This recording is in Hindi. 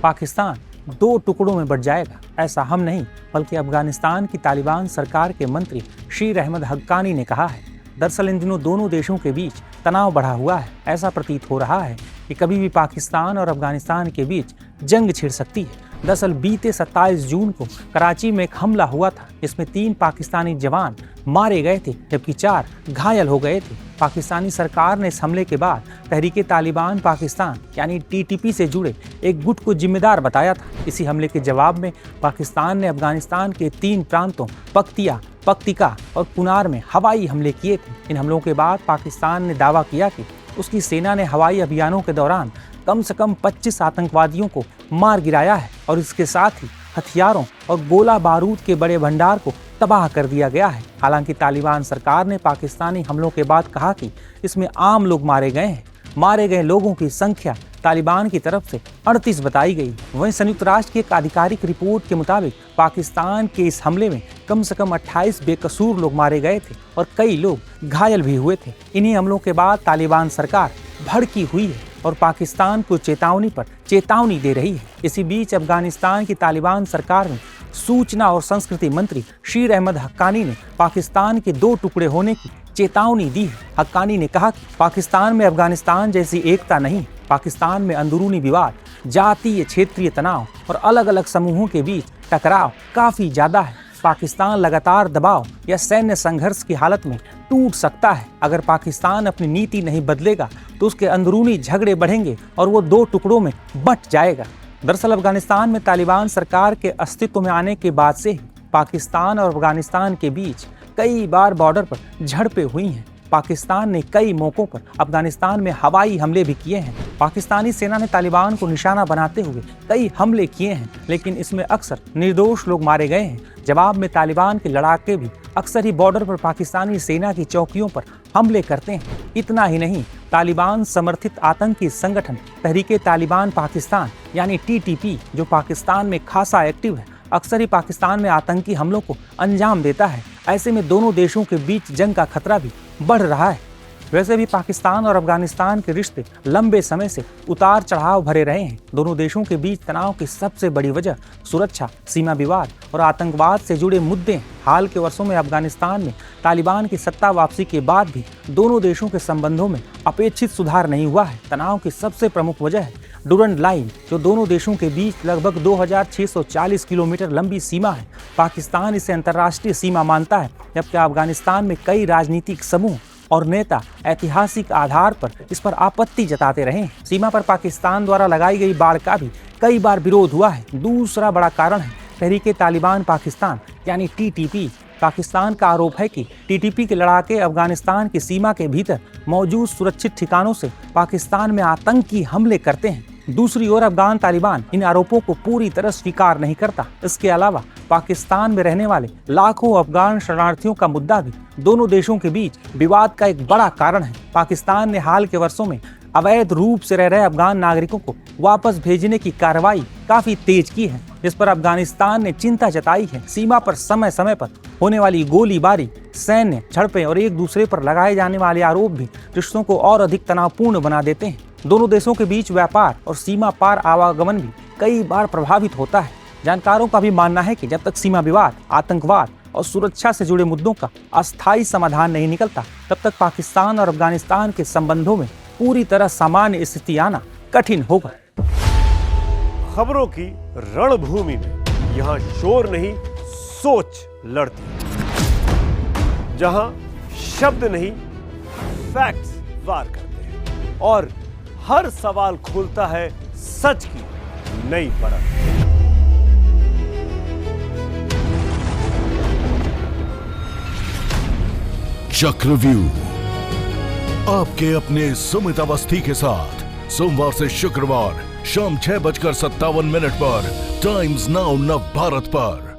पाकिस्तान दो टुकड़ों में बंट जाएगा। ऐसा हम नहीं बल्कि अफगानिस्तान की तालिबान सरकार के मंत्री शीर अहमद हक्कानी ने कहा है। दरअसल इन दिनों दोनों देशों के बीच तनाव बढ़ा हुआ है। ऐसा प्रतीत हो रहा है कि कभी भी पाकिस्तान और अफगानिस्तान के बीच जंग छिड़ सकती है। दरअसल बीते 27 जून को कराची में एक हमला हुआ था, जिसमें 3 पाकिस्तानी जवान मारे गए थे जबकि 4 घायल हो गए थे। पाकिस्तानी सरकार ने इस हमले के बाद तहरीके तालिबान पाकिस्तान यानी टीटीपी से जुड़े एक गुट को जिम्मेदार बताया था। इसी हमले के जवाब में पाकिस्तान ने अफगानिस्तान के 3 प्रांतों पख्तिया, पख्तिका और कुनार में हवाई हमले किए थे। इन हमलों के बाद पाकिस्तान ने दावा किया कि उसकी सेना ने हवाई अभियानों के दौरान कम से कम 25 आतंकवादियों को मार गिराया है और इसके साथ ही हथियारों और गोला बारूद के बड़े भंडार को तबाह कर दिया गया है। हालांकि तालिबान सरकार ने पाकिस्तानी हमलों के बाद कहा कि इसमें आम लोग मारे गए हैं। मारे गए लोगों की संख्या तालिबान की तरफ से 38 बताई गई। वहीं संयुक्त राष्ट्र की एक आधिकारिक रिपोर्ट के मुताबिक पाकिस्तान के इस हमले में कम से कम 28 बेकसूर लोग मारे गए थे और कई लोग घायल भी हुए थे। इन्हीं हमलों के बाद तालिबान सरकार भड़की हुई है और पाकिस्तान को चेतावनी पर चेतावनी दे रही है। इसी बीच अफगानिस्तान की तालिबान सरकार में सूचना और संस्कृति मंत्री शीर अहमद हक्कानी ने पाकिस्तान के 2 टुकड़े होने की चेतावनी दी है। हक्कानी ने कहा कि पाकिस्तान में अफगानिस्तान जैसी एकता नहीं, पाकिस्तान में अंदरूनी विवाद, जातीय क्षेत्रीय तनाव और अलग अलग समूहों के बीच टकराव काफी ज्यादा है। पाकिस्तान लगातार दबाव या सैन्य संघर्ष की हालत में टूट सकता है। अगर पाकिस्तान अपनी नीति नहीं बदलेगा तो उसके अंदरूनी झगड़े बढ़ेंगे और वो 2 टुकड़ों में बंट जाएगा। दरअसल अफगानिस्तान में तालिबान सरकार के अस्तित्व में आने के बाद से ही पाकिस्तान और अफगानिस्तान के बीच कई बार बॉर्डर पर झड़पें हुई हैं। पाकिस्तान ने कई मौकों पर अफगानिस्तान में हवाई हमले भी किए हैं। पाकिस्तानी सेना ने तालिबान को निशाना बनाते हुए कई हमले किए हैं, लेकिन इसमें अक्सर निर्दोष लोग मारे गए हैं। जवाब में तालिबान के लड़ाके भी अक्सर ही बॉर्डर पर पाकिस्तानी सेना की चौकियों पर हमले करते हैं। इतना ही नहीं, तालिबान समर्थित आतंकी संगठन तहरीके तालिबान पाकिस्तान यानी टीटीपी, जो पाकिस्तान में खासा एक्टिव है, अक्सर ही पाकिस्तान में आतंकी हमलों को अंजाम देता है। ऐसे में दोनों देशों के बीच जंग का खतरा भी बढ़ रहा है। वैसे भी पाकिस्तान और अफगानिस्तान के रिश्ते लंबे समय से उतार चढ़ाव भरे रहे हैं। दोनों देशों के बीच तनाव की सबसे बड़ी वजह सुरक्षा, सीमा विवाद और आतंकवाद से जुड़े मुद्दे हैं। हाल के वर्षों में अफगानिस्तान में तालिबान की सत्ता वापसी के बाद भी दोनों देशों के संबंधों में अपेक्षित सुधार नहीं हुआ है। तनाव की सबसे प्रमुख वजह है डुरंड लाइन, जो दोनों देशों के बीच लगभग 2640 किलोमीटर लंबी सीमा है। पाकिस्तान इसे अंतर्राष्ट्रीय सीमा मानता है, जबकि अफगानिस्तान में कई राजनीतिक समूह और नेता ऐतिहासिक आधार पर इस पर आपत्ति जताते रहे हैं। सीमा पर पाकिस्तान द्वारा लगाई गई बाड़ का भी कई बार विरोध हुआ है। दूसरा बड़ा कारण है तहरीके तालिबान पाकिस्तान यानी टीटीपी। पाकिस्तान का आरोप है कि टीटीपी के लड़ाके अफगानिस्तान की सीमा के भीतर मौजूद सुरक्षित ठिकानों से पाकिस्तान में आतंकी हमले करते हैं। दूसरी ओर अफगान तालिबान इन आरोपों को पूरी तरह स्वीकार नहीं करता। इसके अलावा पाकिस्तान में रहने वाले लाखों अफगान शरणार्थियों का मुद्दा भी दोनों देशों के बीच विवाद का एक बड़ा कारण है। पाकिस्तान ने हाल के वर्षों में अवैध रूप से रह रहे अफगान नागरिकों को वापस भेजने की कार्रवाई काफी तेज की है, जिस पर अफगानिस्तान ने चिंता जताई है। सीमा पर समय समय पर होने वाली गोलीबारी, सैन्य झड़पें और एक दूसरे पर लगाए जाने वाले आरोप भी रिश्तों को और अधिक तनावपूर्ण बना देते हैं। दोनों देशों के बीच व्यापार और सीमा पार आवागमन भी कई बार प्रभावित होता है। जानकारों का भी मानना है कि जब तक सीमा विवाद, आतंकवाद और सुरक्षा से जुड़े मुद्दों का अस्थायी समाधान नहीं निकलता, तब तक पाकिस्तान और अफगानिस्तान के संबंधों में पूरी तरह सामान्य स्थिति आना कठिन होगा। खबरों की रणभूमि में यहाँ शोर नहीं, सोच लड़ती है। जहां शब्द नहीं, फैक्ट्स वार करते हैं और हर सवाल खोलता है सच की नई परत। चक्रव्यूह आपके अपने सुमित अवस्थी के साथ सोमवार से शुक्रवार शाम 6:57 पर टाइम्स नाउ नव भारत पर।